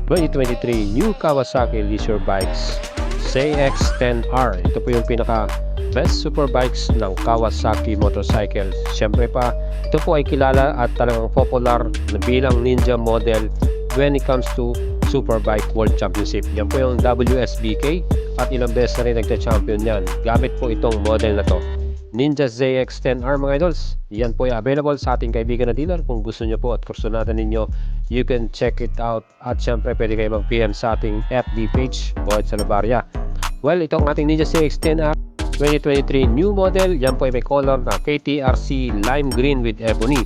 2023 New Kawasaki Leisure Bikes ZX-10R. Ito po yung pinaka best super bikes ng Kawasaki motorcycles. Siyempre pa, ito po ay kilala at talagang popular na bilang ninja model when it comes to Superbike World Championship. Yan po yung WSBK at ilang beses na rin nagta-champion yan. Gamit po itong model na to. Ninja ZX-10R mga idols. Yan po ay available sa ating kaibigan na dealer. Kung gusto nyo po at kursunada ninyo, you can check it out. At syempre pwede kayo mag-PM sa ating FB page, Boyd Salabaria. Well, itong ating Ninja ZX-10R 2023 new model. Yan po ay may color na KTRC lime green with ebony.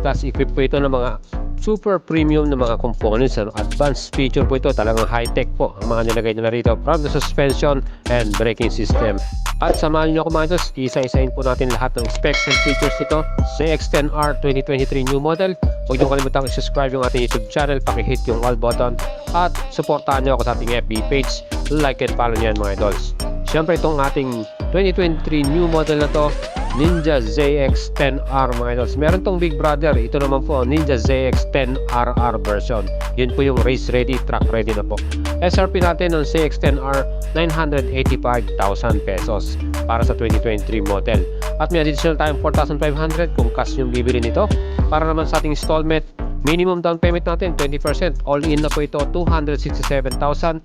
Plus equip po ito ng mga super premium na mga components. Advanced feature po ito. Talagang high-tech po ang mga nilagay nila rito from the suspension and braking system. At samahan nyo ako mga idols, isa-isahin po natin lahat ng specs and features nito. ZX-10R 2023 new model. Huwag nyo kalimutang i-subscribe yung ating YouTube channel, paki-hit yung all button at supportahan nyo ako sa ating FB page. Like and follow nyo yan mga idols. Siyempre itong ating 2023 new model na to, Ninja ZX-10R mga idols. Meron tong big brother, ito naman po Ninja ZX-10RR version. Yun po yung race ready, track ready na po. SRP natin ng ZX-10R 985,000 pesos para sa 2023 model. At may additional tayong 4,500 kung cash yung bibili nito. Para naman sa ating installment, minimum down payment natin 20%. All in na po ito 267,903.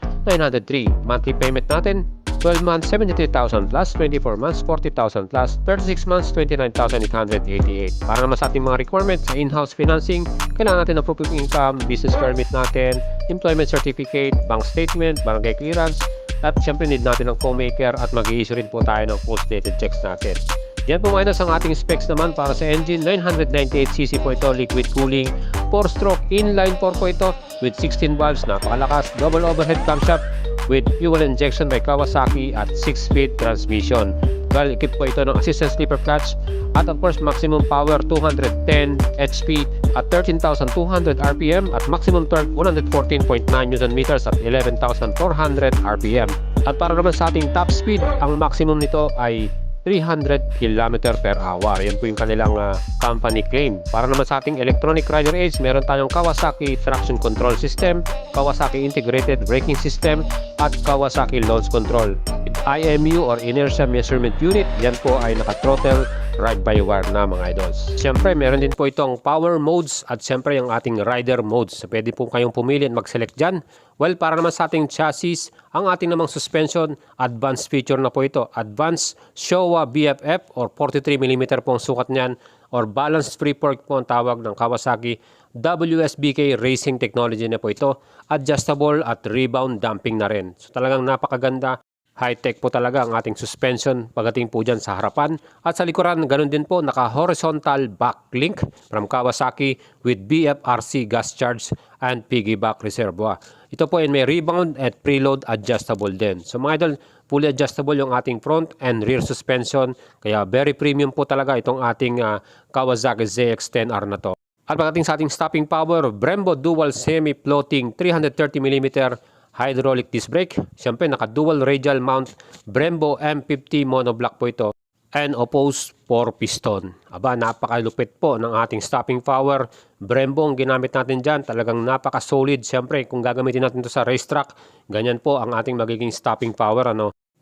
Monthly payment natin 12 months 73,000 plus, 24 months 40,000 plus, 36 months 29,888. Para naman sa ating mga requirements sa in-house financing, kailangan natin ng proof of income, business permit natin, employment certificate, bank statement, barangay clearance, at syempre need natin ng co-maker at mag-i-issue rin po tayo ng post-dated checks natin. Yan po minus ang ating specs naman para sa engine. 998cc po ito, liquid cooling, 4-stroke inline 4 po ito with 16 valves, napakalakas, double overhead camshaft with fuel injection by Kawasaki at 6-speed transmission. Well, equipped po ito ng assistant slipper clutch at of course maximum power 210 HP at 13,200 RPM at maximum torque 114.9 Nm at 11,400 RPM. At para naman sa ating top speed, ang maximum nito ay 300 km per hour. Yan po yung kanilang company claim. Para naman sa ating electronic rider aids, meron tayong Kawasaki traction control system, Kawasaki integrated braking system, at Kawasaki launch control. With IMU or inertia measurement unit, yan po ay naka-throttle ride-by-wire na mga idols. Siyempre, meron din po itong power modes at siyempre yung ating rider modes. Pwede po kayong pumili at mag-select dyan. Well, para naman sa ating chassis, ang ating namang suspension, advanced feature na po ito. Advanced Showa BFF or 43mm po ang sukat niyan or balanced free fork po ang tawag ng Kawasaki. WSBK racing technology na po ito. Adjustable at rebound damping na rin. So talagang napakaganda. High-tech po talaga ang ating suspension pagdating po dyan sa harapan. At sa likuran, ganun din po, naka-horizontal backlink from Kawasaki with BFRC gas charge and piggyback reservoir. Ito po ay may rebound at preload adjustable din. So mga idol, fully adjustable yung ating front and rear suspension. Kaya very premium po talaga itong ating Kawasaki ZX-10R na to. At pagdating sa ating stopping power, Brembo dual semi-floating 330mm hydraulic disc brake. Siyempre, naka-dual radial mount Brembo M50 monoblock po ito. And opposed 4 piston. Aba, napakalupit po ng ating stopping power. Brembo ang ginamit natin dyan. Talagang napaka-solid. Siyempre, kung gagamitin natin ito sa racetrack, ganyan po ang ating magiging stopping power.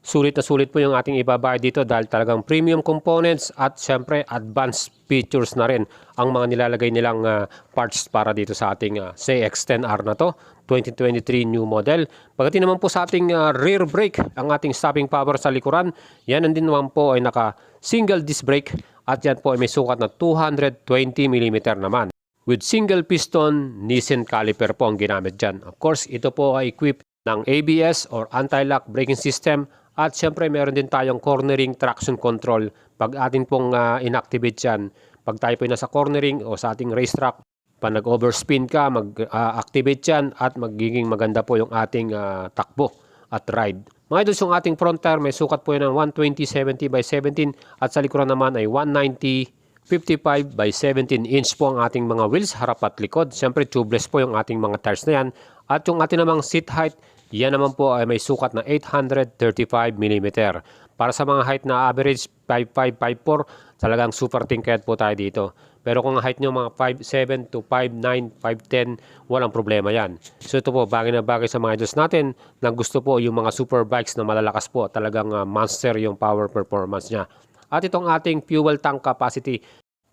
Sulit na sulit po yung ating ibabayad dito dahil talagang premium components at siyempre advanced features na rin ang mga nilalagay nilang parts para dito sa ating ZX-10R na to, 2023 new model. Pagdating naman po sa ating rear brake, ang ating stopping power sa likuran, yan din naman po ay naka single disc brake at yan po ay may sukat na 220mm naman. With single piston Nissin caliper po ang ginamit dyan. Of course, ito po ay equipped ng ABS or anti-lock braking system. At syempre meron din tayong cornering traction control pag atin pong inactivate yan. Pag tayo po nasa cornering o sa ating racetrack, pag nag-overspin ka, mag-activate yan at magiging maganda po yung ating takbo at ride. Mga idols, yung ating front tire may sukat po yan ng 120/70 by 17 at sa likuran naman ay 190/55 by 17 inch po ang ating mga wheels, harap at likod. Syempre tubeless po yung ating mga tires na yan. At yung ating namang seat height, yan naman po ay may sukat na 835mm. Para sa mga height na average 5'5", 5'4", talagang super tingkad po tayo dito. Pero kung ang height nyo mga 5'7 to 5'9, 5'10, walang problema yan. So ito po, bagay na bagay sa mga idols natin na gusto po yung mga super bikes na malalakas po. Talagang monster yung power performance niya. At itong ating fuel tank capacity,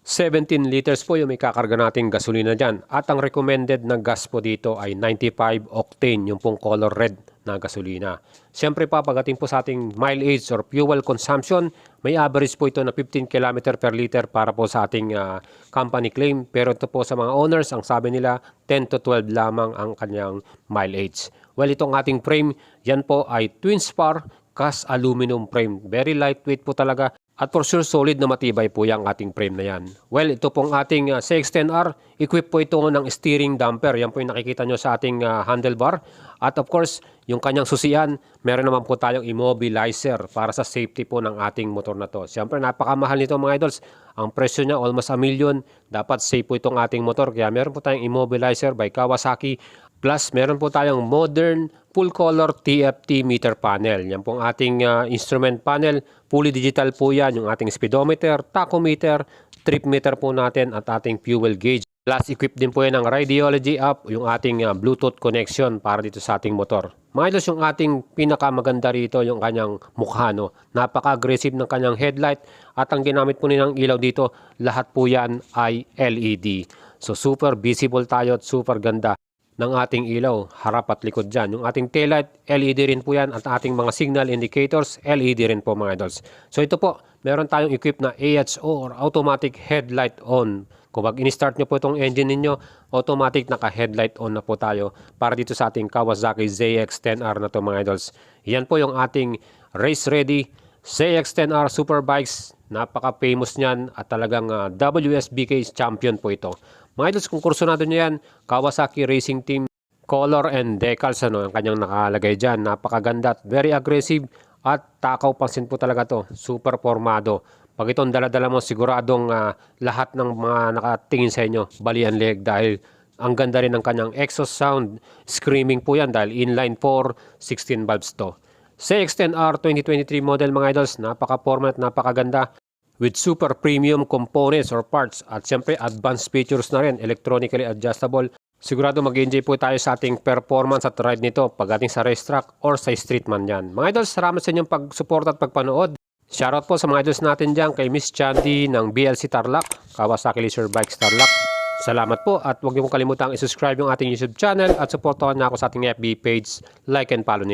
17 liters po yung may kakarga nating gasolina dyan. At ang recommended na gas po dito ay 95 octane, yung pong color red na gasolina. Siyempre pa, pagdating po sa ating mileage or fuel consumption, may average po ito na 15 km per liter para po sa ating company claim. Pero ito po sa mga owners, ang sabi nila 10 to 12 lamang ang kanyang mileage. Well, itong ating frame, yan po ay twin spar cast aluminum frame. Very lightweight po talaga. At for sure, solid na matibay po yung ating frame na yan. Well, ito pong ating CX-10R, equip po ito ng steering damper. Yan po yung nakikita nyo sa ating handlebar. At of course, yung kanyang susian, meron naman po tayong immobilizer para sa safety po ng ating motor na to. Siyempre, napakamahal nito mga idols. Ang presyo niya, almost $1 million. Dapat safe po itong ating motor. Kaya meron po tayong immobilizer by Kawasaki. Plus, meron po tayong modern full-color TFT meter panel. Yan pong ating instrument panel. Fully digital po yan. Yung ating speedometer, tachometer, trip meter po natin at ating fuel gauge. Plus, equipped din po yan ng Radiology app, yung ating Bluetooth connection para dito sa ating motor. Mga idols, yung ating pinakamaganda rito, yung kanyang mukha, no? Napaka-aggressive ng kanyang headlight at ang ginamit po nilang ilaw dito, lahat po yan ay LED. So, super visible tayo at super ganda ng ating ilaw, harap at likod dyan. Yung ating taillight, LED rin po yan at ating mga signal indicators, LED rin po mga idols. So ito po, meron tayong equipped na AHO or automatic headlight on. Kung pag in-start nyo po itong engine ninyo, automatic naka-headlight on na po tayo para dito sa ating Kawasaki ZX-10R na to mga idols. Yan po yung ating race ready ZX-10R Superbikes. Napaka-famous niyan at talagang WSBK champion po ito. Mga idols, kung kursunado nyo yan, Kawasaki Racing Team, color and decals, ang kanyang nakalagay dyan. Napakaganda at very aggressive at takaw pansin po talaga to. Super formado. Pag itong dala-dala mo, siguradong lahat ng mga nakatingin sa inyo, balian leg dahil ang ganda rin ng kanyang exhaust sound. Screaming po yan dahil inline 4, 16 valves to. CX-10R 2023 model mga idols, napaka-format, napakaganda. With super premium components or parts at siyempre advanced features na rin, electronically adjustable. Sigurado mag-enjoy po tayo sa ating performance at ride nito pagdating sa racetrack or sa street man yan. Mga idols, salamat sa inyong pag-support at pagpanood. Shoutout po sa mga idols natin dyan kay Miss Chandy ng BLC Tarlac, Kawasaki Leisure Bikes Tarlac. Salamat po at huwag niyo pong kalimutang i-subscribe yung ating YouTube channel at supportahan na ako sa ating FB page, like and follow niyo.